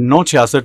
966,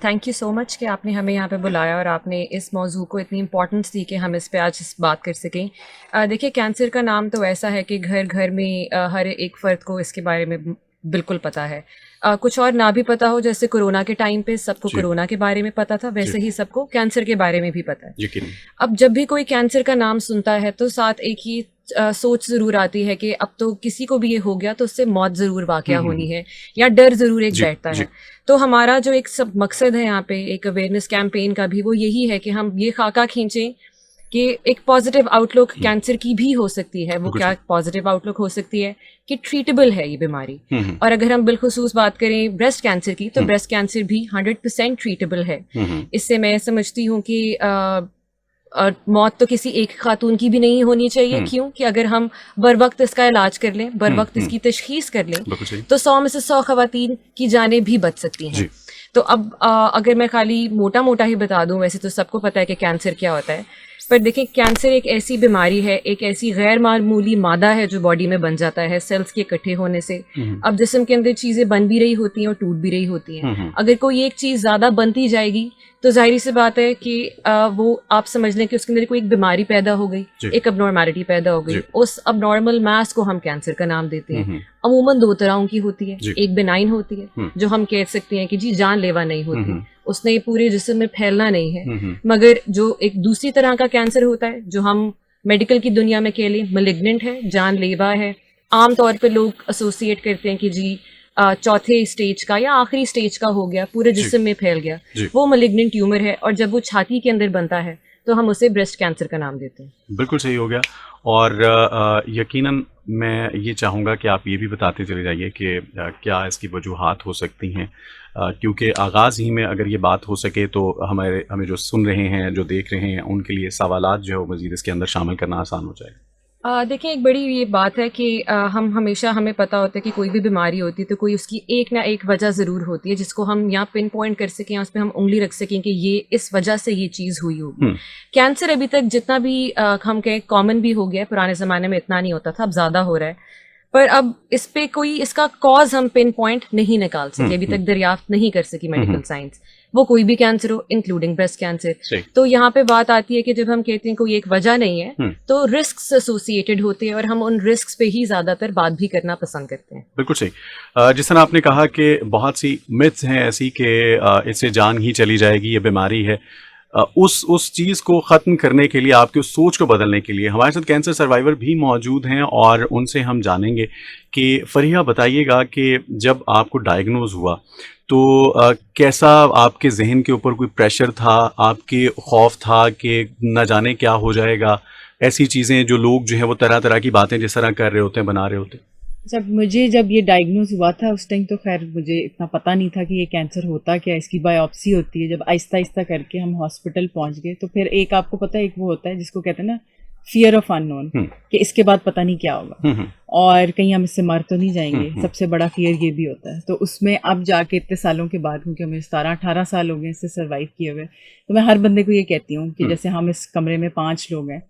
thank you so مچ کہ آپ نے ہمیں یہاں پہ بلایا اور آپ نے اس موضوع کو اتنی امپورٹنس دی کہ ہم اس پہ آج بات کر سکیں. دیکھیے کینسر کا نام تو ایسا ہے کہ گھر گھر میں ہر ایک فرد کو اس کے بارے میں بالکل پتہ ہے. کچھ اور نہ بھی پتہ ہو، جیسے کورونا کے ٹائم پہ سب کو کورونا کے بارے میں پتہ تھا، ویسے ہی سب کو کینسر کے بارے میں بھی پتہ ہے. اب جب بھی کوئی کینسر کا نام سنتا ہے تو ساتھ ایک ہی سوچ ضرور آتی ہے کہ اب تو کسی کو بھی یہ ہو گیا تو اس سے موت ضرور واقع ہونی ہے، یا ڈر ضرور ایک بیٹھتا ہے. تو ہمارا جو ایک سب مقصد ہے یہاں پہ ایک اویئرنیس کیمپین کا بھی، وہ یہی ہے کہ ہم یہ خاکہ کھینچیں کہ ایک پازیٹیو آؤٹ لک کینسر کی بھی ہو سکتی ہے. وہ کیا پازیٹیو آؤٹ لک ہو سکتی ہے کہ ٹریٹیبل ہے یہ بیماری. اور اگر ہم بالخصوص بات کریں بریسٹ کینسر کی تو بریسٹ کینسر بھی 100% ٹریٹیبل ہے. اس سے میں سمجھتی ہوں کہ موت تو کسی ایک خاتون کی بھی نہیں ہونی چاہیے. کیوں کہ اگر ہم بر وقت اس کا علاج کر لیں، بر وقت اس کی تشخیص کر لیں تو 100 میں سے 100 خواتین کی جانیں بھی بچ سکتی ہیں. تو اب اگر میں خالی موٹا موٹا ہی بتا دوں، ویسے تو سب کو پتہ ہے کہ کینسر کیا ہوتا ہے، پر دیکھیں کینسر ایک ایسی بیماری ہے، ایک ایسی غیر معمولی مادہ ہے جو باڈی میں بن جاتا ہے سیلز کے اکٹھے ہونے سے. اب جسم کے اندر چیزیں بن بھی رہی ہوتی ہیں اور ٹوٹ بھی رہی ہوتی ہیں. اگر کوئی ایک چیز زیادہ بنتی جائے گی تو ظاہری سی بات ہے کہ وہ آپ سمجھ لیں کہ اس کے اندر کوئی ایک بیماری پیدا ہو گئی، ایک اب نارملٹی پیدا ہو گئی. اس اب نارمل میس کو ہم کینسر کا نام دیتے ہیں. عموماً 2 طرح کی ہوتی ہے. ایک بینائن ہوتی ہے جو ہم کہہ سکتے ہیں کہ جی جان لیوا نہیں ہوتی، اس نے پورے جسم میں پھیلنا نہیں ہے. مگر جو ایک دوسری طرح کا کینسر ہوتا ہے جو ہم میڈیکل کی دنیا میں کہہ لیں ملیگننٹ ہے، جان لیوا ہے. عام طور پہ لوگ ایسوسیٹ کرتے ہیں کہ جی چوتھے اسٹیج کا یا آخری اسٹیج کا ہو گیا، پورے جسم میں پھیل گیا، وہ ملیگننٹ ٹیومر ہے. اور جب وہ چھاتی کے اندر بنتا ہے تو ہم اسے بریسٹ کینسر کا نام دیتے ہیں. بالکل صحیح ہو گیا. اور یقیناً میں یہ چاہوں گا کہ آپ یہ بھی بتاتے چلے جائیے کہ کیا اس کی وجوہات ہو سکتی ہیں، کیونکہ آغاز ہی میں اگر یہ بات ہو سکے تو ہمیں جو سن رہے ہیں، جو دیکھ رہے ہیں، ان کے لیے سوالات جو ہے وہ مزید اس کے اندر شامل کرنا آسان ہو جائے. دیکھیں ایک بڑی یہ بات ہے کہ ہمیں پتہ ہوتا ہے کہ کوئی بھی بیماری ہوتی ہے تو کوئی اس کی ایک نہ ایک وجہ ضرور ہوتی ہے جس کو ہم یہاں پن پوائنٹ کر سکیں، اس پہ ہم انگلی رکھ سکیں کہ یہ اس وجہ سے یہ چیز ہوئی ہوگی. کینسر ابھی تک جتنا بھی ہم کہیں کامن بھی ہو گیا، پرانے زمانے میں اتنا نہیں ہوتا تھا، اب زیادہ ہو رہا ہے. پر اب اس پہ کوئی اس کا کاز ہم پن پوائنٹ نہیں نکال سکے، ابھی تک دریافت نہیں کر سکی میڈیکل سائنس. وہ کوئی بھی کینسر ہو انکلوڈنگ بریسٹ کینسر. تو یہاں پہ بات آتی ہے کہ جب ہم کہتے ہیں کوئی ایک وجہ نہیں ہے تو رسکس ایسوسیٹڈ ہوتے ہیں، اور ہم ان رسکس پہ ہی زیادہ تر بات بھی کرنا پسند کرتے ہیں. بالکل صحیح. جس طرح آپ نے کہا کہ بہت سی متس ہیں ایسی کہ اس سے جان ہی چلی جائے گی، یہ بیماری ہے. اس چیز کو ختم کرنے کے لیے، آپ کی اس سوچ کو بدلنے کے لیے ہمارے ساتھ کینسر سروائیور بھی موجود ہیں اور ان سے ہم جانیں گے کہ فریحہ بتائیے گا کہ جب آپ کو ڈائیگنوز ہوا تو کیسا آپ کے ذہن کے اوپر کوئی پریشر تھا، آپ کے خوف تھا کہ نہ جانے کیا ہو جائے گا، ایسی چیزیں جو لوگ جو ہیں وہ طرح طرح کی باتیں جس طرح کر رہے ہوتے ہیں، بنا رہے ہوتے ہیں. جب یہ ڈائیگنوز ہوا تھا اس ٹائم تو خیر مجھے اتنا پتہ نہیں تھا کہ یہ کینسر ہوتا کیا، اس کی بایوپسی ہوتی ہے. جب آہستہ آہستہ کر کے ہم ہاسپٹل پہنچ گئے تو پھر ایک آپ کو پتہ ہے ایک وہ ہوتا ہے جس کو کہتے ہیں نا فیئر آف ان نون، کہ اس کے بعد پتہ نہیں کیا ہوگا اور کہیں ہم اس سے مر تو نہیں جائیں گے. سب سے بڑا فیئر یہ بھی ہوتا ہے. تو اس میں اب جا کے اتنے سالوں کے بعد، کیونکہ ہمیں 17-18 سال ہو گئے اس سے سروائیو کیے ہوئے، تو میں ہر بندے کو یہ کہتی ہوں کہ جیسے ہم اس کمرے میں 5 لوگ ہیں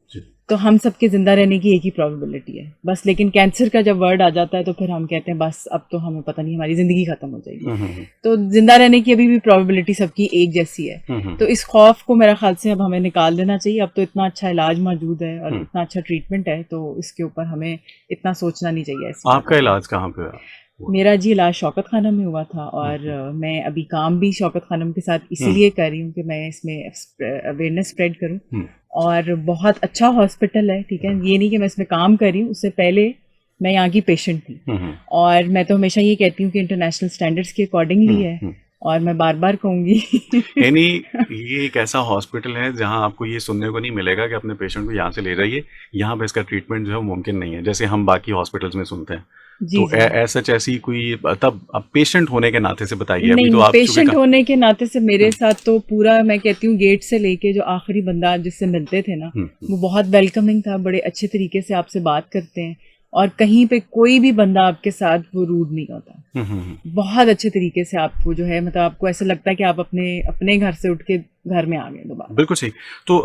تو ہم سب کے زندہ رہنے کی ایک ہی پرابیبلٹی ہے بس. لیکن کینسر کا جب ورڈ آ جاتا ہے تو پھر ہم کہتے ہیں بس اب تو ہمیں پتہ نہیں ہماری زندگی ختم ہو جائے گی. تو زندہ رہنے کی ابھی بھی پرابیبلٹی سب کی ایک جیسی ہے. تو اس خوف کو میرا خیال سے اب ہمیں نکال دینا چاہیے. اب تو اتنا اچھا علاج موجود ہے اور اتنا اچھا ٹریٹمنٹ ہے، تو اس کے اوپر ہمیں اتنا سوچنا نہیں چاہیے. آپ کا علاج کہاں پہ ہوا؟ میرا جی علاج شوکت خانم میں ہوا تھا، اور میں ابھی کام بھی شوکت خانم کے ساتھ اسی لیے کر رہی ہوں کہ میں اس میں اویئرنیس اسپریڈ کروں. اور بہت اچھا ہاسپٹل ہے، ٹھیک ہے، یہ نہیں کہ میں اس میں کام کر رہی ہوں، اس سے پہلے میں یہاں کی پیشنٹ تھی. اور میں تو ہمیشہ یہ کہتی ہوں کہ انٹرنیشنل اسٹینڈرڈس کے اکارڈنگلی ہے، اور میں بار بار کہوں گی یعنی یہ ایک ایسا ہاسپٹل ہے جہاں آپ کو یہ سننے کو نہیں ملے گا کہ اپنے پیشنٹ کو یہاں سے لے جائیے، یہاں پہ اس کا ٹریٹمنٹ جو ہے ممکن نہیں ہے جیسے ہم باقی ہاسپٹلس میں سنتے ہیں. تو ایسی کوئی تب اب پیشنٹ ہونے کے ناطے سے بتائیے. ابھی تو آپ پیشنٹ ہونے کے ناطے سے میرے ساتھ تو پورا میں کہتی ہوں گیٹ سے لے کے جو آخری بندہ جس سے ملتے تھے نا وہ بہت ویلکمنگ تھا، بڑے اچھے طریقے سے آپ سے بات کرتے ہیں، اور کہیں پہ کوئی بھی بندہ آپ کے ساتھ وہ روڈ نہیں ہوتا. بہت اچھے طریقے سے آپ کو جو ہے مطلب آپ کو ایسا لگتا ہے کہ آپ اپنے گھر سے اٹھ کے گھر میں آ گئے دوبارہ. بالکل صحیح. تو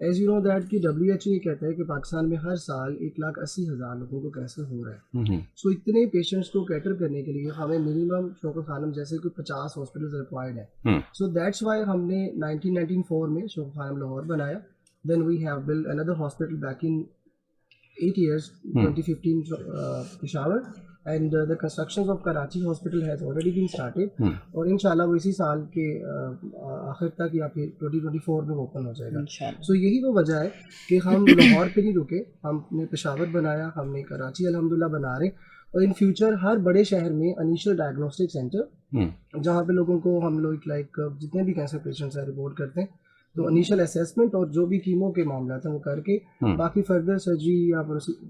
ایز یو نو دیٹ کہ WHO یہ کہتا ہے کہ پاکستان میں ہر سال 1,80,000 لوگوں کو کینسر ہو رہا ہے. سو اتنے پیشنٹس کو کیٹر کرنے کے لیے ہمیں منیمم شوکت خانم جیسے کہ 50 ہاسپٹلز ریکوائرڈ ہیں. سو دیٹس وائی ہم نے 1994 میں شوکت خانم لاہور بنایا. Then we have built another hospital back in 8 years, 2015 Peshawar, and the construction of Karachi hospital has already been started. اور انشاءاللہ وہ اسی سال کے آخر تک یا پھر 2024 میں اوپن ہو جائے گا. سو یہی وہ وجہ ہے کہ ہم لاہور پہ نہیں رکے, ہم نے پشاور بنایا, ہم نے کراچی الحمدللہ بنا رہے, اور ان فیوچر ہر بڑے شہر میں انیشل ڈائگنوسٹک سینٹر جہاں پہ لوگوں کو ہم لوگ لائک جتنے بھی کینسر پیشنٹس ہیں رپورٹ کرتے ہیں تو انیشل اسیسمنٹ اور جو بھی کیمو کے معاملات ہیں وہ کر کے باقی فردر سرجری یا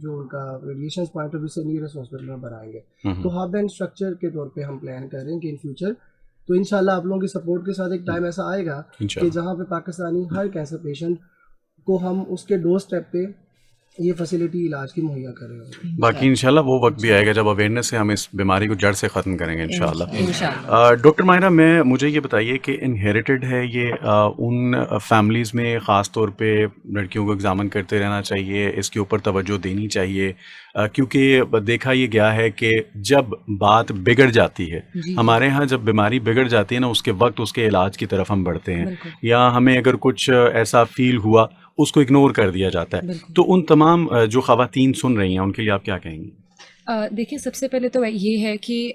جو ان کا ریڈیشن پوائنٹ آف ویو سے نیئرسٹ ہاسپٹل میں بنائیں گے. تو ہب اینڈ اسٹرکچر کے طور پہ ہم پلان کر رہے ہیں کہ ان فیوچر تو انشاءاللہ آپ لوگوں کی سپورٹ کے ساتھ ایک ٹائم ایسا آئے گا کہ جہاں پہ پاکستانی ہر کینسر پیشنٹ کو ہم اس کے ڈور اسٹیپ پہ یہ فیسلٹی علاج کی مہیا کر رہے ہیں. باقی انشاءاللہ وہ وقت بھی آئے گا جب اویئرنیس سے ہم اس بیماری کو جڑ سے ختم کریں گے انشاءاللہ. ڈاکٹر ماہرہ, مجھے یہ بتائیے کہ انہیریٹڈ ہے یہ ان فیملیز میں, خاص طور پہ لڑکیوں کو ایگزامن کرتے رہنا چاہیے, اس کے اوپر توجہ دینی چاہیے, کیونکہ دیکھا یہ گیا ہے کہ جب بات بگڑ جاتی ہے, ہمارے ہاں جب بیماری بگڑ جاتی ہے نا, اس کے وقت اس کے علاج کی طرف ہم بڑھتے ہیں, یا ہمیں اگر کچھ ایسا فیل ہوا اس کو اگنور کر دیا جاتا ہے. تو ان تمام جو خواتین سن رہی ہیں ان کے لیے آپ کیا کہیں گی؟ دیکھیں, سب سے پہلے تو یہ ہے کہ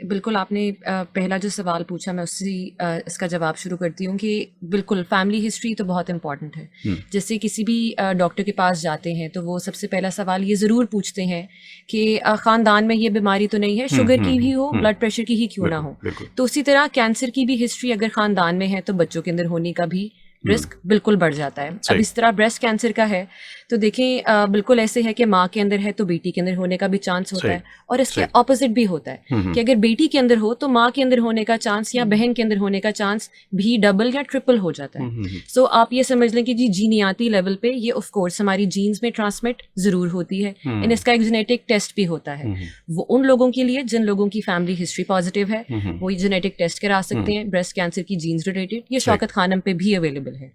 بالکل آپ نے پہلا جو سوال پوچھا میں اس کا جواب شروع کرتی ہوں کہ بالکل فیملی ہسٹری تو بہت امپورٹنٹ ہے. جیسے کسی بھی ڈاکٹر کے پاس جاتے ہیں تو وہ سب سے پہلا سوال یہ ضرور پوچھتے ہیں کہ خاندان میں یہ بیماری تو نہیں ہے, شوگر کی بھی ہو, بلڈ پریشر کی ہی کیوں نہ ہو. تو اسی طرح کینسر کی بھی ہسٹری اگر خاندان میں ہے تو بچوں کے اندر ہونے کا بھی رسک بالکل بڑھ جاتا ہے. اب اس طرح بریسٹ کینسر کا ہے تو دیکھیں بالکل ایسے ہے کہ ماں کے اندر ہے تو بیٹی کے اندر ہونے کا بھی چانس ہوتا ہے, اور اس کے اپوزٹ بھی ہوتا ہے کہ اگر بیٹی کے اندر ہو تو ماں کے اندر ہونے کا چانس یا بہن کے اندر ہونے کا چانس بھی ڈبل یا ٹرپل ہو جاتا ہے. سو آپ یہ سمجھ لیں کہ جی جینیاتی لیول پہ یہ آف کورس ہماری جینز میں ٹرانسمٹ ضرور ہوتی ہے, اینڈ اس کا ایک جینیٹک ٹیسٹ بھی ہوتا ہے. وہ ان لوگوں کے لیے جن لوگوں کی فیملی ہسٹری پازیٹیو ہے وہ جینیٹک ٹیسٹ کرا سکتے ہیں بریسٹ کینسر کی جینز ریلیٹڈ, یہ شوکت خانم پہ بھی اویلیبل ہے.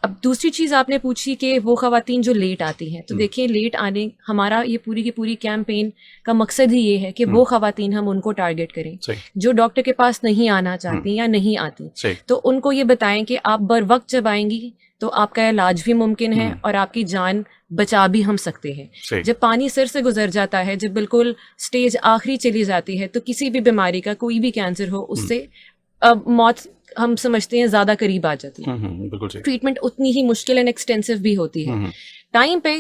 اب دوسری چیز آپ نے پوچھی کہ وہ خواتین جو لیٹ آتی ہیں, تو دیکھیں لیٹ آنے ہمارا یہ پوری کی پوری کیمپین کا مقصد ہی یہ ہے کہ وہ خواتین ہم ان کو ٹارگیٹ کریں جو ڈاکٹر کے پاس نہیں آنا چاہتی یا نہیں آتی, تو ان کو یہ بتائیں کہ آپ بر وقت جب آئیں گی تو آپ کا علاج بھی ممکن ہے اور آپ کی جان بچا بھی ہم سکتے ہیں. جب پانی سر سے گزر جاتا ہے, جب بالکل سٹیج آخری چلی جاتی ہے, تو کسی بھی بیماری کا کوئی بھی کینسر ہو اس سے موت ہم سمجھتے ہیں زیادہ قریب آ جاتی ہے. ٹریٹمنٹ اتنی ہی مشکل اینڈ ایکسٹینسو بھی ہوتی ہے. ٹائم پہ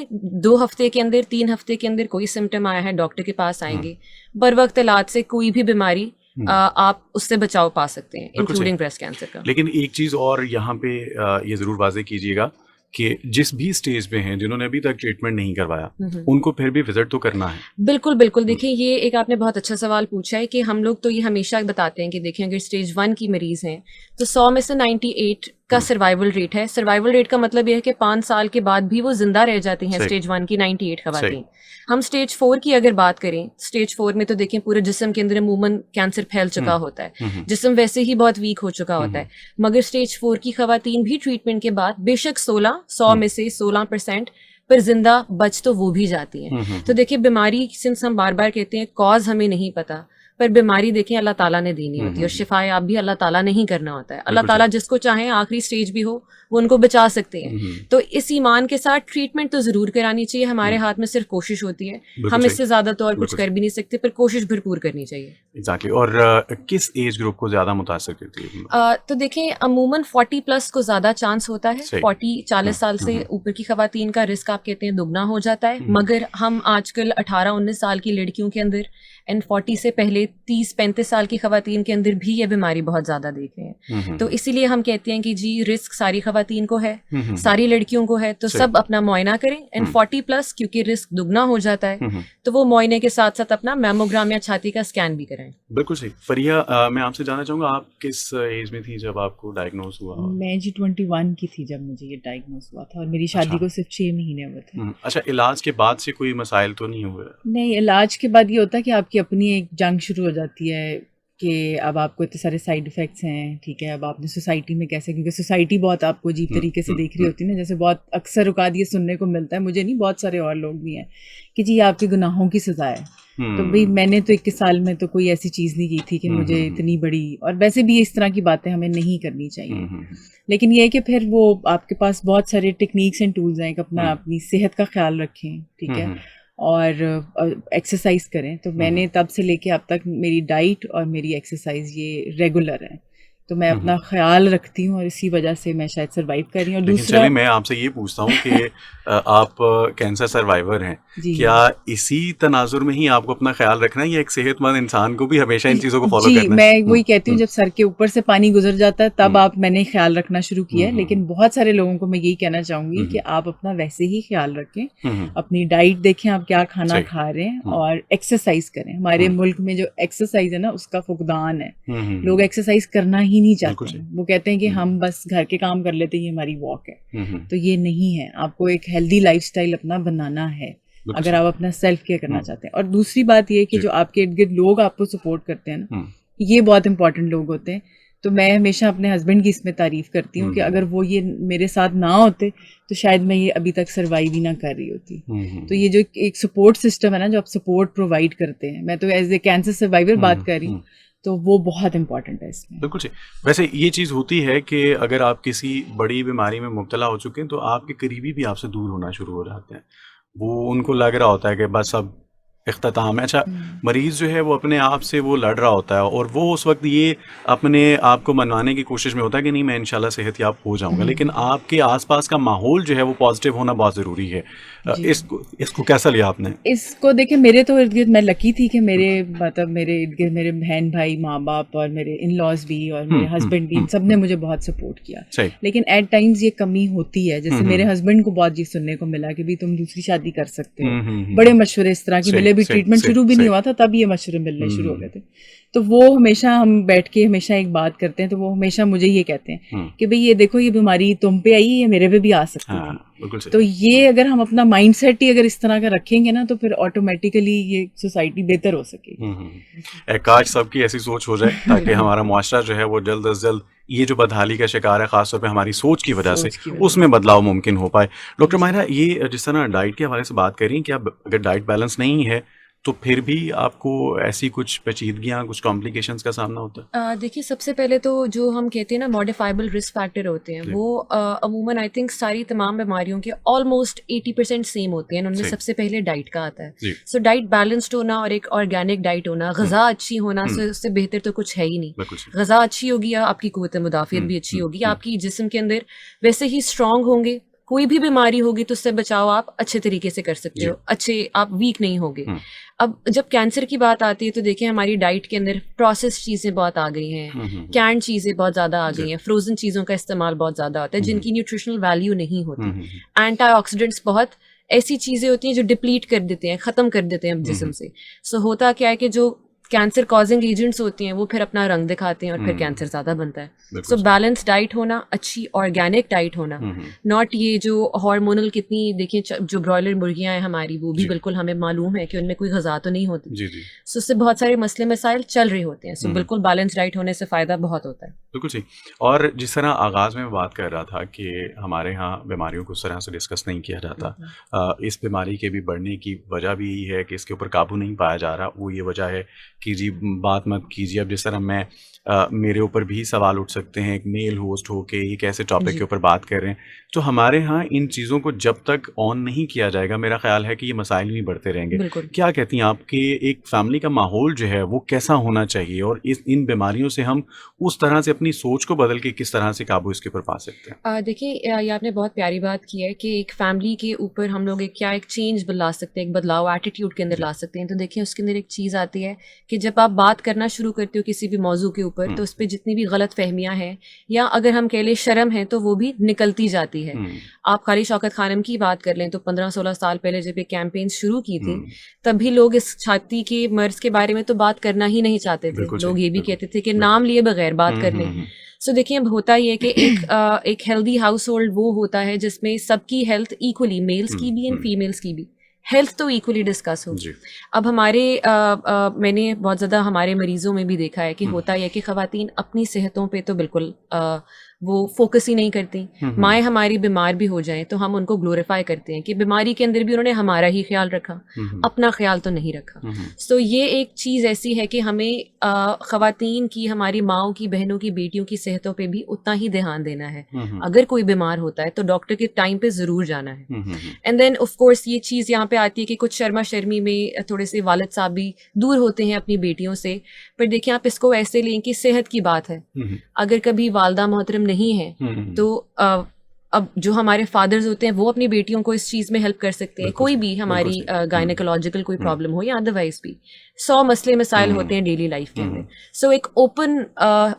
2 ہفتے کے اندر 3 ہفتے کے اندر کوئی سمٹم آیا ہے ڈاکٹر کے پاس آئیں گے, بر وقت علاج سے کوئی بھی بیماری آپ اس سے بچاؤ پا سکتے ہیں انکلوڈنگ بریسٹ کینسر کا. لیکن ایک چیز اور یہاں پہ یہ ضرور واضح کیجیے گا کہ جس بھی سٹیج پہ ہیں جنہوں نے ابھی تک ٹریٹمنٹ نہیں کروایا ان کو پھر بھی وزٹ تو کرنا ہے. بالکل بالکل. دیکھیں یہ ایک آپ نے بہت اچھا سوال پوچھا ہے کہ ہم لوگ تو یہ ہمیشہ بتاتے ہیں کہ دیکھیں اگر سٹیج 1 کی مریض ہیں تو 100 میں سے 98 کا سروائیول ریٹ ہے. سروائیول ریٹ کا مطلب یہ ہے کہ 5 سال کے بعد بھی وہ زندہ رہ جاتی ہیں سٹیج 1 کی 98 خواتین. ہم سٹیج 4 کی اگر بات کریں, سٹیج 4 میں تو دیکھیں پورے جسم کے اندر عموماً کینسر پھیل چکا ہوتا ہے, جسم ویسے ہی بہت ویک ہو چکا ہوتا ہے, مگر سٹیج 4 کی خواتین بھی ٹریٹمنٹ کے بعد بے شک 100 میں سے 16% پر زندہ بچ تو وہ بھی جاتی ہیں. تو دیکھیں بیماری سنس ہم بار بار کہتے ہیں کاز ہمیں نہیں پتا, پر بیماری دیکھیں اللہ تعالیٰ نے دینی ہوتی ہے اور شفا یاب بھی اللہ تعالیٰ نے ہی کرنا ہوتا ہے. اللہ تعالیٰ جس کو چاہیں آخری سٹیج بھی ہو وہ ان کو بچا سکتے ہیں. تو اس ایمان کے ساتھ ٹریٹمنٹ تو ضرور کرانی چاہیے. ہمارے ہاتھ میں صرف کوشش ہوتی ہے, ہم اس سے زیادہ تو اور کچھ کر بھی نہیں سکتے, پر کوشش بھرپور کرنی چاہیے. ایگزیکٹلی. اور کس ایج گروپ کو زیادہ متاثر کرتی ہے؟ تو دیکھیں عموماً 40+ کو زیادہ چانس ہوتا ہے. 40 سال سے اوپر کی خواتین کا رسک آپ کہتے ہیں دگنا ہو جاتا ہے, مگر ہم آج کل 18-19 سال کی لڑکیوں کے اندر اینڈ 40 سے پہلے 30-35 سال کی خواتین کے اندر بھی یہ بیماری بہت زیادہ دیکھ رہے ہیں. تو اسی لیے ہم کہتے ہیں کہ جی رسک ساری خواتین کو ہے, ساری لڑکیوں کو ہے, تو سب اپنا معائنہ کریں. اینڈ 40+ کیونکہ رسک دگنا ہو جاتا ہے تو وہ معائنے کے ساتھ ساتھ اپنا میموگرام یا چھاتی کا اسکین بھی کریں. بالکل صحیح. فریہ, میں آپ سے جاننا چاہوں گا آپ کس ایج میں تھی جب آپ کو ڈائگنوز ہوا؟ میں جی 21 کی تھی جب مجھے یہ ڈائگنوز ہوا تھا, اور میری شادی کو صرف 6 مہینے ہوئے تھے. اچھا, علاج کے بعد سے کوئی مسائل تو نہیں ہوئے؟ نہیں, علاج کے بعد یہ ہوتا ہے کہ آپ کی اپنی ایک جنگ شروع ہو جاتی ہے کہ اب آپ کو اتنے سارے سائڈ افیکٹس ہیں, ٹھیک ہے, اب آپ نے سوسائٹی میں کیسے, کیونکہ سوسائٹی بہت آپ کو عجیب طریقے سے دیکھ رہی ہوتی ہے نا, جیسے بہت اکثر اوقات یہ سننے کو ملتا ہے, مجھے نہیں, بہت سارے اور لوگ بھی ہیں کہ جی آپ کے گناہوں کی سزا ہے. تو بھائی میں نے تو 21 سال میں تو کوئی ایسی چیز نہیں کی تھی کہ مجھے اتنی بڑی, اور ویسے بھی اس طرح کی باتیں ہمیں نہیں کرنی چاہیے. لیکن یہ ہے کہ پھر وہ آپ کے پاس بہت سارے ٹیکنیکس اینڈ ٹولز ہیں کہ اپنا اپنی صحت کا خیال رکھیں, ٹھیک ہے, اور ایکسرسائز کریں. تو میں نے تب سے لے کے اب تک میری ڈائٹ اور میری ایکسرسائز یہ ریگولر ہے, تو میں اپنا خیال رکھتی ہوں اور اسی وجہ سے میں شاید سروائیو کر رہی ہوں. اور دوسرا چلیے میں آپ سے یہ پوچھتا ہوں کہ آپ کینسر سروائیور ہیں, کیا اسی تناظر میں ہی آپ کو اپنا خیال رکھنا ہے یا ایک صحت مند انسان کو بھی ہمیشہ ان چیزوں کو فالو کرنا ہے؟ جی میں وہی کہتی ہوں, جب سر کے اوپر سے پانی گزر جاتا ہے تب آپ میں نے خیال رکھنا شروع کیا ہے. لیکن بہت سارے لوگوں کو میں یہی کہنا چاہوں گی کہ آپ اپنا ویسے ہی خیال رکھیں, اپنی ڈائٹ دیکھیں آپ کیا کھانا کھا رہے ہیں, اور ایکسرسائز کریں. ہمارے ملک میں جو ایکسرسائز ہے نا اس کا فقدان ہے, لوگ ایکسرسائز کرنا ہی نہیں چاہتے. وہ کہتے ہیں کہ ہم بس گھر کے کام کر لیتے ہیں, یہ ہماری واک ہے. تو یہ نہیں ہے, آپ کو ایک ہیلدی لائف سٹائل اپنا بنانا ہے اگر آپ اپنا سیلف کیئر کرنا چاہتے ہیں. اور دوسری بات یہ کہ جو آپ کے ارد گرد لوگ آپ کو سپورٹ کرتے ہیں نا, یہ بہت امپورٹنٹ لوگ ہوتے ہیں. تو میں ہمیشہ اپنے ہسبینڈ کی اس میں تعریف کرتی ہوں کہ اگر وہ یہ میرے ساتھ نہ ہوتے تو شاید میں یہ ابھی تک سروائیو ہی نہ کر رہی ہوتی. تو یہ جو ایک سپورٹ سسٹم ہے نا, جو آپ سپورٹ پرووائڈ کرتے ہیں, میں تو ایز اے کینسر سروائیور بات کر رہی ہوں, تو وہ بہت امپورٹنٹ ہے اس میں. بالکل صحیح. ویسے یہ چیز ہوتی ہے کہ اگر آپ کسی بڑی بیماری میں مبتلا ہو چکے ہیں تو آپ کے قریبی بھی آپ سے دور ہونا شروع ہو جاتے ہیں, وہ ان کو لگ رہا ہوتا ہے کہ بس اب اختتام ہے. اچھا, مریض جو ہے وہ اپنے آپ سے وہ لڑ رہا ہوتا ہے اور وہ اس وقت یہ اپنے آپ کو منوانے کی کوشش میں ہوتا ہے کہ نہیں میں انشاءاللہ صحت یاب ہو جاؤں گا, لیکن آپ کے آس پاس کا ماحول جو ہے وہ پازیٹیو ہونا بہت ضروری ہے. اس کو کیسا لیا آپ نے؟ اس کو دیکھیں, میرے تو ارد گرد میں لکی تھی کہ میرے مطلب میرے ارد گرد میرے بہن بھائی, ماں باپ اور میرے ان لاز بھی اور میرے ہسبینڈ بھی, سب نے مجھے بہت سپورٹ کیا. لیکن ایٹ ٹائمز یہ کمی ہوتی ہے, جیسے میرے ہسبینڈ کو بہت چیز سننے کو ملا کہ بھی تم دوسری شادی کر سکتے ہو, بڑے مشورے اس طرح کے ملے, بھی ٹریٹمنٹ شروع بھی نہیں ہوا تھا تب یہ مشورے ملنے شروع ہو گئے تھے. تو وہ ہمیشہ ہم بیٹھ کے ہمیشہ ایک بات کرتے ہیں, تو وہ ہمیشہ مجھے یہ کہتے ہیں کہ بھئی یہ دیکھو یہ بیماری تم پہ آئی, یہ میرے پہ بھی آ سکتی ہے. تو یہ اگر ہم اپنا مائنڈ سیٹ ہی اگر اس طرح کا رکھیں گے نا تو پھر آٹومیٹیکلی یہ سوسائٹی بہتر ہو سکے گی. کاش سب کی ایسی سوچ ہو جائے تاکہ ہمارا معاشرہ جو ہے وہ جلد از جلد یہ جو بدحالی کا شکار ہے خاص طور پہ ہماری سوچ کی وجہ سے اس میں بدلاؤ ممکن ہو پائے. ڈاکٹر ماہرہ, یہ جس طرح ڈائٹ کے حوالے سے بات کر رہی ہیں کہ اب اگر ڈائٹ بیلنس نہیں ہے تو پھر بھی آپ کو ایسی کچھ پیچیدگیاں, کچھ کمپلیکیشنز کا سامنا ہوتا ہے؟ دیکھیے سب سے پہلے تو جو ہم کہتے ہیں نا ماڈیفائبل رسک فیکٹر ہوتے ہیں, وہ عموماً آئی تھنک ساری تمام بیماریوں کے آلموسٹ 80% سیم ہوتے ہیں. ان میں سب سے پہلے ڈائٹ کا آتا ہے. سو ڈائٹ بیلنسڈ ہونا اور ایک آرگینک ڈائٹ ہونا, غذا اچھی ہونا, اس سے بہتر تو کچھ ہے ہی نہیں. غذا اچھی ہوگی, آپ کی قوت مدافعت بھی اچھی ہوگی, آپ کی جسم کے اندر ویسے ہی اسٹرانگ ہوں گے, کوئی بھی بیماری ہوگی تو اس سے بچاؤ آپ اچھے طریقے سے کر سکتے ہو, اچھے آپ ویک نہیں ہوگے. اب جب کینسر کی بات آتی ہے تو دیکھیں ہماری ڈائٹ کے اندر پروسیس چیزیں بہت آ گئی ہیں, کینڈ چیزیں بہت زیادہ آ گئی ہیں, فروزن چیزوں کا استعمال بہت زیادہ ہوتا ہے جن کی نیوٹریشنل ویلیو نہیں ہوتی. اینٹی آکسیڈنٹس بہت ایسی چیزیں ہوتی ہیں جو ڈپلیٹ کر دیتے ہیں, ختم کر دیتے ہیں جسم سے. سو ہوتا کیا ہے کہ جو کینسر کازنگ ایجنٹس ہوتی ہیں وہ پھر اپنا رنگ دکھاتے ہیں اور پھر کینسر زیادہ بنتا ہے. سو بیلنس ڈائٹ ہونا, اچھی آرگینک ڈائٹ ہونا, ناٹ یہ جو ہارمونل کتنی, دیکھیں جو برائلر مرغیاں ہیں ہماری وہ بھی بالکل ہمیں معلوم ہے کہ ان میں کوئی غذا تو نہیں ہوتی. سو اس سے بہت سارے مسئلے مسائل چل رہے ہوتے ہیں. سو بالکل بیلنس ڈائٹ ہونے سے فائدہ بہت ہوتا ہے. بالکل صحیح. اور جس طرح آغاز میں بات کر رہا تھا کہ ہمارے ہاں بیماریوں کو اس طرح سے ڈسکس نہیں کیا جاتا, اس بیماری کے بھی بڑھنے کی وجہ بھی یہی ہے کہ اس کے اوپر قابو نہیں پایا جا رہا. وہ یہ وجہ ہے کہ جی بات مت کیجیے. اب جس طرح میں میرے اوپر بھی سوال اٹھ سکتے ہیں ایک میل ہوسٹ ہو کے یہ کیسے ٹاپک کے اوپر بات کر رہے ہیں, تو ہمارے ہاں ان چیزوں کو جب تک آن نہیں کیا جائے گا میرا خیال ہے کہ یہ مسائل بھی بڑھتے رہیں گے. کیا کہتی ہیں آپ کہ ایک فیملی کا ماحول جو ہے وہ کیسا ہونا چاہیے, اور ان بیماریوں سے ہم اس طرح سے اپنی سوچ کو بدل کے کس طرح سے قابو اس کے اوپر پا سکتے ہیں؟ دیکھیے یہ آپ نے بہت پیاری بات کی ہے کہ ایک فیملی کے اوپر ہم لوگ ایک چینج لا سکتے ہیں, ایک بدلاؤ ایٹیٹیوڈ کے اندر لا سکتے ہیں. تو دیکھیں اس کے اندر ایک چیز آتی ہے کہ جب آپ بات کرنا شروع کرتے ہو کسی بھی موضوع کے اوپر تو اس پہ جتنی بھی غلط فہمیاں ہیں یا اگر ہم کہہ لیں شرم ہے تو وہ بھی نکلتی جاتی ہے. آپ خالی شوکت خانم کی بات کر لیں تو 15-16 سال پہلے جب یہ کیمپین شروع کی تھی تب بھی لوگ اس چھاتی کے مرض کے بارے میں تو بات کرنا ہی نہیں چاہتے تھے. لوگ یہ بھی کہتے تھے کہ نام لیے بغیر بات کر لیں. سو دیکھیں اب ہوتا یہ کہ ایک ہیلدی ہاؤس ہولڈ وہ ہوتا ہے جس میں سب کی ہیلتھ ایکولی, میلز کی بھی اینڈ فیمیلز کی بھی ہیلتھ تو ایکولی ڈسکس ہو. اب ہمارے میں نے بہت زیادہ ہمارے مریضوں میں بھی دیکھا ہے کہ ہوتا ہے کہ خواتین اپنی صحتوں پہ تو بالکل وہ فوکس ہی نہیں کرتی. مائیں ہماری بیمار بھی ہو جائیں تو ہم ان کو گلوریفائی کرتے ہیں کہ بیماری کے اندر بھی انہوں نے ہمارا ہی خیال رکھا, اپنا خیال تو نہیں رکھا. سو یہ ایک چیز ایسی ہے کہ ہمیں خواتین کی, ہماری ماؤں کی, بہنوں کی, بیٹیوں کی صحتوں پہ بھی اتنا ہی دھیان دینا ہے. اگر کوئی بیمار ہوتا ہے تو ڈاکٹر کے ٹائم پہ ضرور جانا ہے. اینڈ دین آف کورس یہ چیز یہاں پہ آتی ہے کہ کچھ شرما شرمی میں تھوڑے سے والد صاحب بھی دور ہوتے ہیں اپنی بیٹیوں سے, پر دیکھیں آپ اس کو ایسے لیں کہ صحت کی بات ہے. اگر کبھی والدہ محترم نہیں ہے تو اب جو ہمارے فادرز ہوتے ہیں وہ اپنی بیٹیوں کو اس چیز میں ہیلپ کر سکتے ہیں. کوئی بھی ہماری گائنیکولوجیکل کوئی پرابلم ہو یا ادروائز بھی 100 مسئلے مسائل ہوتے ہیں ڈیلی لائف کے اندر. سو ایک open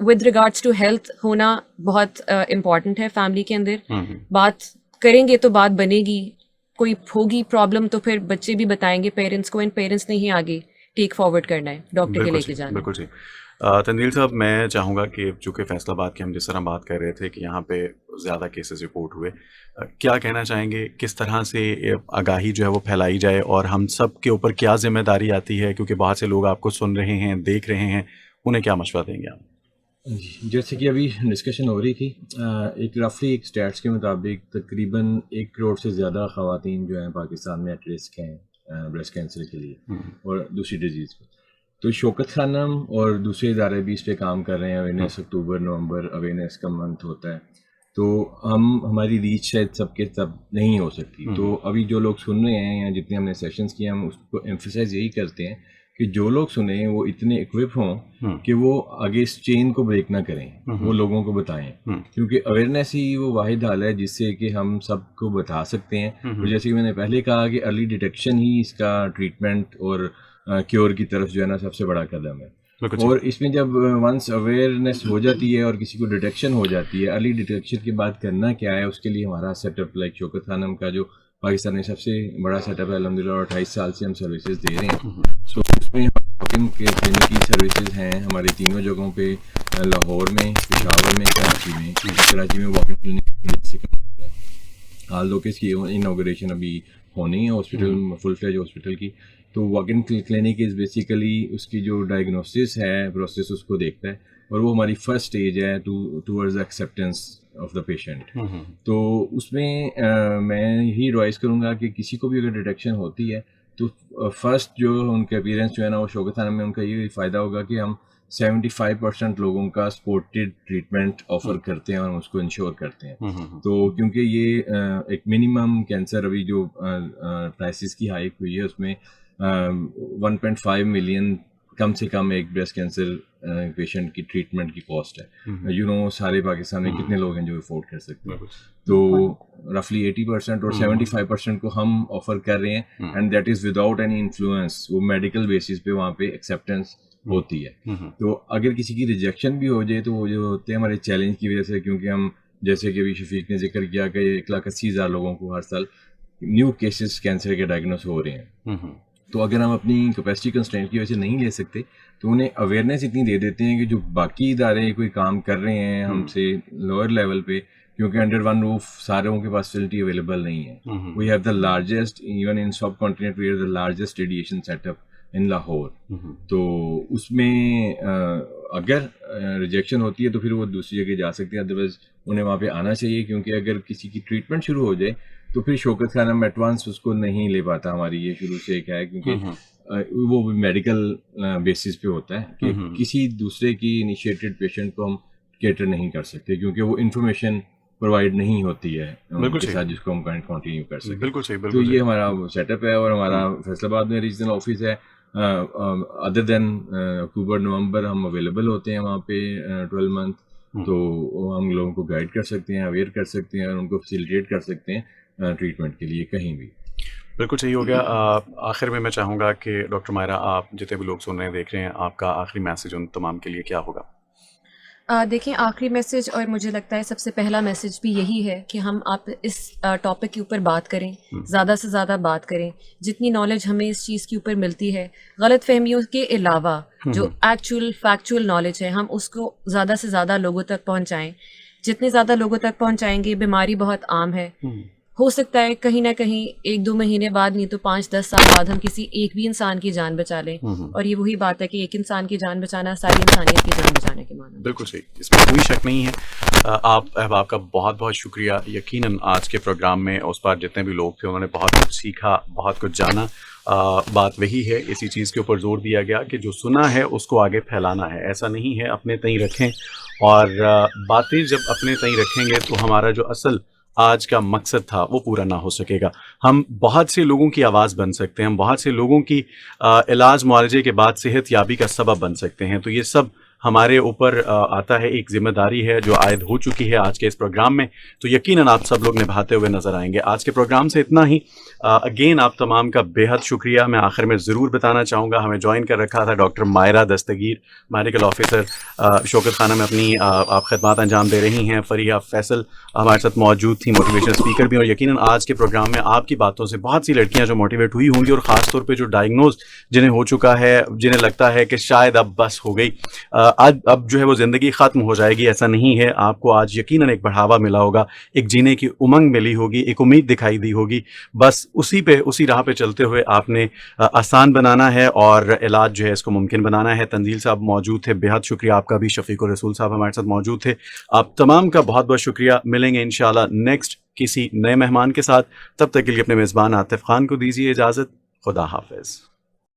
with regards to health ہونا بہت امپورٹنٹ ہے فیملی کے اندر. بات کریں گے تو بات بنے گی. کوئی ہوگی پرابلم تو پھر بچے بھی بتائیں گے پیرنٹس کو, اینڈ پیرنٹس نے ہی آگے ٹیک فارورڈ کرنا ہے, ڈاکٹر کے لے کے جانا. بالکل صحیح. تندیل صاحب, میں چاہوں گا کہ چونکہ فیصل آباد کی ہم جس طرح بات کر رہے تھے کہ یہاں پہ زیادہ کیسز رپورٹ ہوئے, کیا کہنا چاہیں گے, کس طرح سے آگاہی جو ہے وہ پھیلائی جائے اور ہم سب کے اوپر کیا ذمہ داری آتی ہے, کیونکہ بہت سے لوگ آپ کو سن رہے ہیں, دیکھ رہے ہیں, انہیں کیا مشورہ دیں گے آپ؟ جیسے کہ ابھی ڈسکشن ہو رہی تھی, ایک رفلی ایک اسٹیٹس کے مطابق تقریباً 1 کروڑ سے زیادہ خواتین جو ہیں پاکستان میں ایٹ رسک ہیں بریسٹ کینسر کے لیے اور دوسری ڈیزیز پہ. تو شوکت خانم اور دوسرے ادارے بھی اس پہ کام کر رہے ہیں. اویئرنیس اکتوبر نومبر اویئرنیس کا منتھ ہوتا ہے, تو ہماری ریچ شاید سب کے سب نہیں ہو سکتی. تو ابھی جو لوگ سن رہے ہیں یا جتنے ہم نے سیشنز کیے, ہم اس کو ایمفیسائز یہی کرتے ہیں کہ جو لوگ سنیں وہ اتنے اکوپ ہوں کہ وہ آگے اس چین کو بریک نہ کریں, وہ لوگوں کو بتائیں, کیونکہ اویئرنیس ہی وہ واحد حال ہے جس سے کہ ہم سب کو بتا سکتے ہیں. جیسے کہ میں نے پہلے کہا کہ ارلی ڈیٹیکشن ہی اس کا ٹریٹمنٹ اور کیور کی طرف جو ہے نا سب سے بڑا قدم ہے. اور اس میں جب ونس اویئرنیس ہو جاتی ہے اور کسی کو ڈیٹیکشن ہو جاتی ہے, ارلی ڈیٹیکشن کے بعد کرنا کیا ہے, اس کے لیے ہمارا سیٹ اپ لائک شوکت خانم کا جو پاکستان میں سب سے بڑا سیٹ اپ ہے الحمدللہ, اور 28 سال سے ہم سروسز دے رہے ہیں. سو اس میں واکنگ کے کلینک کی سروسز ہیں ہماری تینوں جگہوں پہ, لاہور میں, پشاور میں, کراچی میں. کراچی میں واکنگ کلینک حال لوگ اس کی انوگریشن ابھی ہونی ہے ہاسپٹل, فل فلیج ہاسپٹل کی. تو واکنگ کلینک از بیسیکلی اس کی جو ڈائگنوسس ہے پروسیس اس کو دیکھتا ہے, اور وہ ہماری فرسٹ اسٹیج ہے towards acceptance of the patient. تو اس میں میں یہی ایڈوائز کروں گا کہ کسی کو بھی اگر ڈیٹیکشن ہوتی ہے تو فرسٹ جو ان کے اپیرنس جو ہے نا وہ شوکت خانم میں ان کا یہ فائدہ ہوگا کہ ہم 75% لوگوں کا سپورٹڈ ٹریٹمنٹ آفر کرتے ہیں اور اس کو انشور کرتے ہیں. تو کیونکہ یہ ایک منیمم کینسر ابھی جو پرائسز کی ہائیک ہوئی ہے اس میں 1.5 ملین کم سے کم ایک بریسٹ کینسر پیشنٹ کی ٹریٹمنٹ کی کاسٹ ہے. سارے پاکستان میں کتنے لوگ ہیں جو افورڈ کر سکتے ہیں. تو رفلی 80% اور 75% کو ہم آفر کر رہے ہیں, and that is without any influence. وہ میڈیکل بیسس پہ وہاں پہ ایکسیپٹینس ہوتی ہے. تو اگر کسی کی ریجیکشن بھی ہو جائے تو وہ جو ہوتے ہیں ہمارے چیلنج کی وجہ سے, کیونکہ ہم جیسے کہ ابھی شفیق نے ذکر کیا کہ 1,80,000 لوگوں کو ہر سال نیو کیسز کینسر کے ڈائگنوز ہو رہے ہیں. تو اگر ہم اپنی کیپیسٹی کنسٹرینٹ کی وجہ سے نہیں لے سکتے تو انہیں اویئرنیس اتنی دے دیتے ہیں کہ جو باقی ادارے کوئی کام کر رہے ہیں ہم سے لوئر لیول پہ, کیونکہ انڈر ون روف ساروں کے پاس فیسلٹی اویلیبل نہیں ہے. We have the largest, even in subcontinent we are the largest radiation set up in Lahore. تو اس میں اگر ریجیکشن ہوتی ہے تو پھر وہ دوسری جگہ جا سکتے ہیں, ادروائز انہیں وہاں پہ آنا چاہیے, کیونکہ اگر کسی کی ٹریٹمنٹ شروع ہو جائے تو پھر شوکت خانم ایڈوانس اس کو نہیں لے پاتا. ہماری یہ شروع سے ایک ہے, کیونکہ وہ بھی میڈیکل بیسس پہ ہوتا ہے کہ کسی دوسرے کی انیشیٹڈ پیشنٹ کو ہم کیٹر نہیں کر سکتے, کیونکہ وہ انفارمیشن پرووائڈ نہیں ہوتی ہے ان کے ساتھ جس کو ہم کنٹینیو کر سکیں. بالکل صحیح. تو یہ ہمارا سیٹ اپ ہے, اور ہمارا فیصل آباد میں ریجنل آفس ہے. ادر دین اکتوبر نومبر ہم اویلیبل ہوتے ہیں وہاں پہ 12 منتھ. تو ہم لوگوں کو گائڈ کر سکتے ہیں, اویئر کر سکتے ہیں, اور ان کو فیسیلیٹیٹ کر سکتے ہیں ٹریٹمنٹ کے لیے کہیں بھی. بالکل صحیح ہو گیا. آخر میں چاہوں گا کہ ڈاکٹر ماہرہ, آپ جتنے بھی لوگ سن رہے ہیں, دیکھ رہے ہیں, آپ کا آخری میسیج ان تمام کے لیے کیا ہوگا؟ دیکھیں, آخری میسیج اور مجھے لگتا ہے سب سے پہلا میسیج بھی یہی ہے کہ ہم آپ اس ٹاپک کے اوپر بات کریں, زیادہ سے زیادہ بات کریں. جتنی نالج ہمیں اس چیز کے اوپر ملتی ہے, غلط فہمیوں کے علاوہ جو ایکچوئل فیکچوئل نالج ہے, ہم اس کو زیادہ سے زیادہ لوگوں تک پہنچائیں. جتنے زیادہ لوگوں تک پہنچائیں گے, بیماری بہت عام ہے, ہو سکتا ہے کہیں نہ کہیں 1-2 مہینے بعد نہیں تو 5-10 سال بعد ہم کسی ایک بھی انسان کی جان بچا لیں, اور یہ وہی بات ہے کہ ایک انسان کی جان بچانا ساری انسانیت کی جان بچانے کے معنی. بالکل صحیح, اس میں کوئی شک نہیں ہے. آپ احباب کا بہت بہت شکریہ. یقیناً آج کے پروگرام میں اس بار جتنے بھی لوگ تھے انہوں نے بہت کچھ سیکھا, بہت کچھ جانا. بات وہی ہے, اسی چیز کے اوپر زور دیا گیا کہ جو سنا ہے اس کو آگے پھیلانا ہے. ایسا نہیں ہے اپنے تئیں رکھیں, اور باتیں جب اپنے تئیں رکھیں گے تو ہمارا جو اصل آج کا مقصد تھا وہ پورا نہ ہو سکے گا. ہم بہت سے لوگوں کی آواز بن سکتے ہیں, ہم بہت سے لوگوں کی علاج معالجے کے بعد صحت یابی کا سبب بن سکتے ہیں. تو یہ سب ہمارے اوپر آتا ہے, ایک ذمہ داری ہے جو عائد ہو چکی ہے آج کے اس پروگرام میں. تو یقیناً آپ سب لوگ نبھاتے ہوئے نظر آئیں گے. آج کے پروگرام سے اتنا ہی. اگین آپ تمام کا بے حد شکریہ. میں آخر میں ضرور بتانا چاہوں گا, ہمیں جوائن کر رکھا تھا doctor Maira Dastgir, medical officer Shaukat Khanum میں اپنی آپ خدمات انجام دے رہی ہیں. فریحہ فیصل ہمارے ساتھ موجود تھیں, موٹیویشن اسپیکر بھی. اور یقیناً آج کے پروگرام میں آپ کی باتوں سے بہت سی لڑکیاں جو موٹیویٹ ہوئی ہوں گی, اور خاص طور پہ جو ڈائگنوز جنہیں ہو چکا ہے, جنہیں لگتا ہے کہ شاید اب بس ہو گئی, اب جو ہے وہ زندگی ختم ہو جائے گی. ایسا نہیں ہے. آپ کو آج یقیناً ایک بڑھاوا ملا ہوگا, ایک جینے کی امنگ ملی ہوگی, ایک امید دکھائی دی ہوگی. بس اسی راہ پہ چلتے ہوئے آپ نے آسان بنانا ہے اور علاج جو ہے اس کو ممکن بنانا ہے. تنزیل صاحب موجود تھے, بے حد شکریہ آپ کا بھی. شفیق الرسول صاحب ہمارے ساتھ موجود تھے. آپ تمام کا بہت بہت شکریہ. ملیں گے انشاءاللہ نیکسٹ کسی نئے مہمان کے ساتھ. تب تک کے لیے اپنے میزبان عاطف خان کو دیجیے اجازت. خدا حافظ.